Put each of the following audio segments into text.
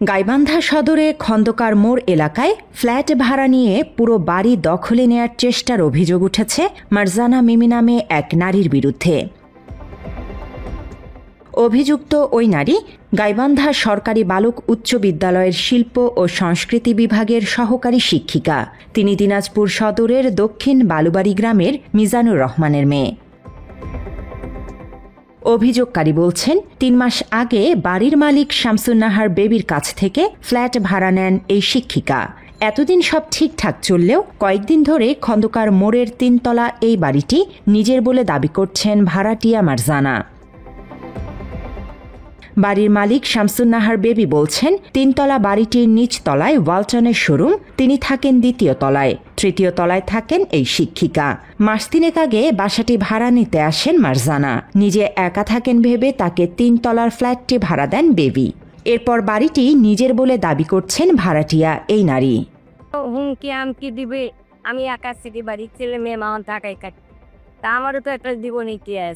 গাইবান্ধা সদরে খন্দকার মোড় এলাকায় ফ্ল্যাট ভাড়া নিয়ে পুরো বাড়ি দখলে নেয়ার চেষ্টার অভিযোগ উঠেছে মারজানা মিমি নামে এক নারীর বিরুদ্ধে। অভিযুক্ত ওই নারী গাইবান্ধা সরকারি বালক উচ্চ বিদ্যালয়ের শিল্প ও সংস্কৃতি বিভাগের সহকারী শিক্ষিকা। তিনি দিনাজপুর সদরের দক্ষিণ বালুবাড়ি গ্রামের মিজানুর রহমানের মেয়ে। অভিযোগকারী বলছেন ৩ মাস আগে বাড়ির মালিক শামসুন্নাহার বেবির কাছ থেকে ফ্ল্যাট ভাড়া নেন এই শিক্ষিকা। এতদিন সব ঠিকঠাক চললেও কয়েকদিন ধরে খন্দকার মোড়ের ৩ তলা এই বাড়িটি নিজের বলে দাবি করছেন ভাড়াটিয়া মারজানা। বাড়ির মালিক শামসুন্নাহার বেবি বলছেন ৩ তলা বাড়িটির নিচ তলায় ওয়ালটনের শোরুম, তিনি থাকেন ২য় তলায়, ৩য় তলায় থাকেন এই শিক্ষিকা। মাস ৩ আগে বাসাটি ভাড়া নিতে আসেন মারজানা। নিজে একা থাকেন ভেবে তাকে ৩ তলার ফ্ল্যাটটি ভাড়া দেন বেবি। এরপর বাড়িটি নিজের বলে দাবি করছেন ভাড়াটিয়া এই নারী। হুমকি আমকি দিবে, আমি একা সিটি বাড়ি, ছেলে মেয়ে মামন থাকাই কাটি, তা আমারও তো একটা জীবন ইতিহাস,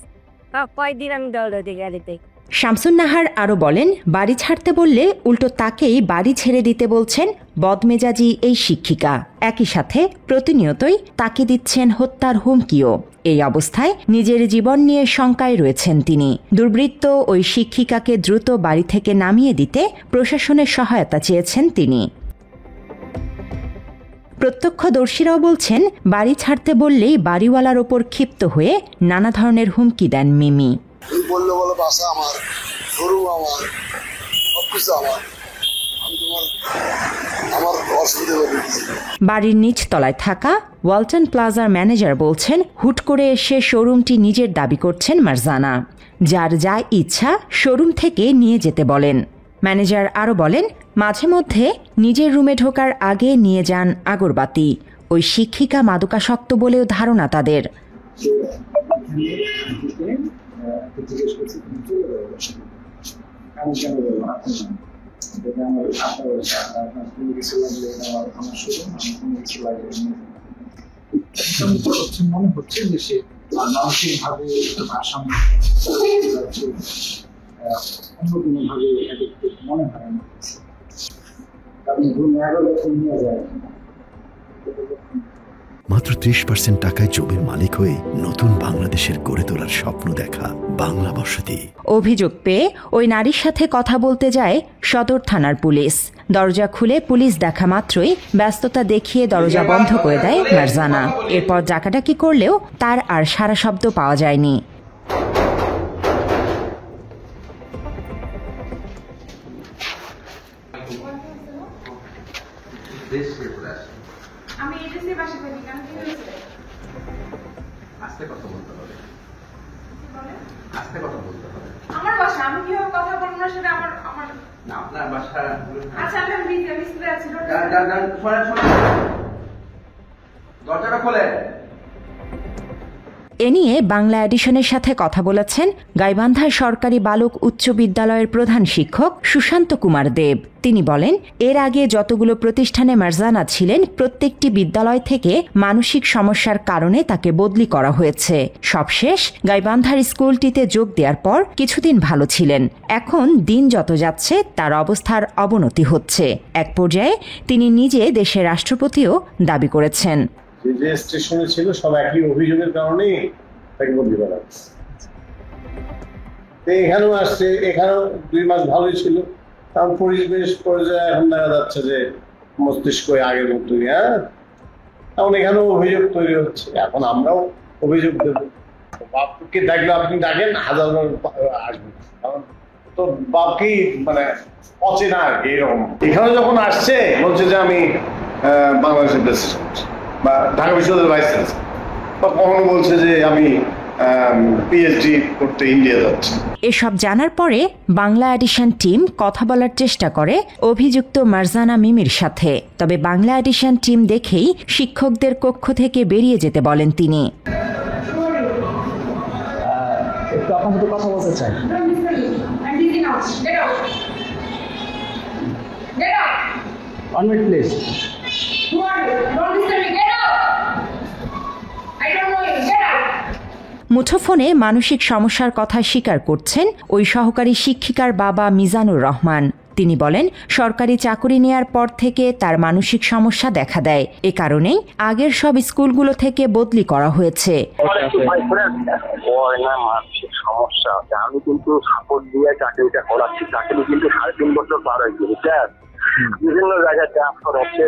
কয়দিন আমি দৌড়তে গাড়িতে। শামসুন্নাহার আরও বলেন, বাড়ি ছাড়তে বললে উল্টো তাকেই বাড়ি ছেড়ে দিতে বলছেন বদমেজাজি এই শিক্ষিকা। একই সাথে প্রতিনিয়তই তাকে দিচ্ছেন হত্যার হুমকিও। এই অবস্থায় নিজের জীবন নিয়ে শঙ্কায় রয়েছেন তিনি। দুর্বৃত্ত ওই শিক্ষিকাকে দ্রুত বাড়ি থেকে নামিয়ে দিতে প্রশাসনের সহায়তা চেয়েছেন তিনি। প্রত্যক্ষদর্শীরাও বলছেন, বাড়ি ছাড়তে বললেই বাড়িওয়ালার ওপর ক্ষিপ্ত হয়ে নানা ধরনের হুমকি দেন মিমি। বললে বলে বাসা আমার, গরু আমার, সবকিছু আমার, আমার অসুবিধা হবে। বাড়ির নিচ তলায় থাকা ওয়ালটন প্লাজার ম্যানেজার বলছেন, হুট করে এসে শোরুমটি নিজের দাবি করছেন মারজানা। যার যা ইচ্ছা শোরুম থেকে নিয়ে যেতে বলেন। ম্যানেজার আরও বলেন, মাঝে মধ্যে নিজের রুমে ঢোকার আগে নিয়ে যান আগরবাতি। ওই শিক্ষিকা মাদকাসক্ত বলেও ধারণা তাদের। মনে হচ্ছে যে সে মানসিকভাবে ভারসাম্য অন্য কোনোভাবে মনে হয় না। মাত্র ৩০% টাকায় জমির মালিক হয়ে নতুন বাংলাদেশের গড়ে তোলার স্বপ্ন দেখা বাংলা বসতি। অভিযোগ পেয়ে ওই নারীর সাথে কথা বলতে যায় সদর থানার পুলিশ। দরজা খুলে পুলিশ দেখা মাত্রই ব্যস্ততা দেখিয়ে দরজা বন্ধ করে দেয় মারজানা। এরপর ডাকাডাকি করলেও তার আর সারা শব্দ পাওয়া যায়নি। আমি এজেন্সির পাশে থাকি, কেন কি হয়েছে? আস্তে কথা বলতে হবে। আস্তে কথা বলতে হবে। আমার বাসা, আমি কিভাবে কথা বলবো না সেটা আমার না, আপনার বাসা। আচ্ছা, আমি স্কুলে আছি। দরজাটা খোলেন। এ নিয়ে বাংলা এডিশনের সাথে কথা বলেছেন গাইবান্ধা সরকারি বালক উচ্চ বিদ্যালয়ের প্রধান শিক্ষক সুশান্ত কুমার দেব। তিনি বলেন, এর আগে যতগুলো প্রতিষ্ঠানে মারজানা ছিলেন প্রত্যেকটি বিদ্যালয় থেকে মানসিক সমস্যার কারণে তাকে বদলি করা হয়েছে। সবশেষ গাইবান্ধার স্কুলটিতে যোগ দেওয়ার পর কিছুদিন ভালো ছিলেন। এখন দিন যত যাচ্ছে তার অবস্থার অবনতি হচ্ছে। এক পর্যায়ে তিনি নিজে দেশের রাষ্ট্রপতিও দাবি করেছেন। যে স্টেশনে ছিল সব একই অভিযোগের কারণে তাকে বদলি করা হচ্ছে। এখানেও আসছে, এখানেও 2 মাস ভালোই ছিল, কারণ পরিবেশ পর্যায়ে এখন দেখা যাচ্ছে যে মস্তিষ্ক আগের মতোই। এখন এখানেও অভিযোগ তৈরি হচ্ছে। এখন আমরাও অভিযোগ দেব। বাপকে দেখলে আপনি ডাকেন, 1000বার আসবেন, কারণ তো বাপকেই মানে পচে না আর কি। এরকম এখানে যখন আসছে বলছে যে আমি বাংলাদেশের প্রেসিডেন্ট বা ঢাকা বিশ্ববিদ্যালয়ের ভাইস চ্যান্সেলর, বা কখনো বলছে যে আমি পিএইচডি করতে ইন্ডিয়া যাচ্ছি। এসব জানার পরে বাংলা এডিশন টিম কথা বলার চেষ্টা করে অভিযুক্ত মারজানা মিমির সাথে। তবে বাংলা এডিশন টিম দেখেই শিক্ষকদের কক্ষ থেকে বেরিয়ে যেতে বলেন তিনি। একটু আপনার সাথে কথা বলতে চাই। One minute, please. মুঠোফোনে মানসিক সমস্যার কথা স্বীকার করছেন ওই সহকারী শিক্ষিকার বাবা মিজানুর রহমান। তিনি বলেন, সরকারি চাকুরি নেয়ার পর থেকে তার মানসিক সমস্যা দেখা দেয়। এ কারণেই আগের সব স্কুলগুলো থেকে বদলি করা হয়েছে। মানসিক সমস্যা আছে, আমি কিন্তু সাপোর্ট দিয়ে চাকরিটা করাচ্ছি, চাকরি কিন্তু 3.5 বছর পার হয়েছে, বুঝছেন? বিভিন্ন জায়গায় ট্রান্সফার হচ্ছে,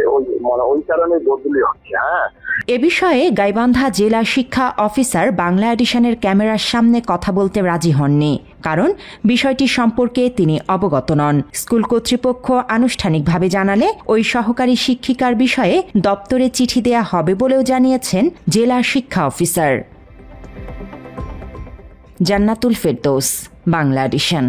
ওই কারণে বদলি হচ্ছে। হ্যাঁ, এ বিষয়ে গাইবান্ধা জেলা শিক্ষা অফিসার বাংলা এডিশনের ক্যামেরার সামনে কথা বলতে রাজি হননি, কারণ বিষয়টি সম্পর্কে তিনি অবগত নন। স্কুল কর্তৃপক্ষ আনুষ্ঠানিকভাবে জানালে ওই সহকারী শিক্ষিকার বিষয়ে দপ্তরে চিঠি দেয়া হবে বলেও জানিয়েছেন জেলা শিক্ষা অফিসার। জান্নাতুল ফেরদৌস, বাংলা এডিশন।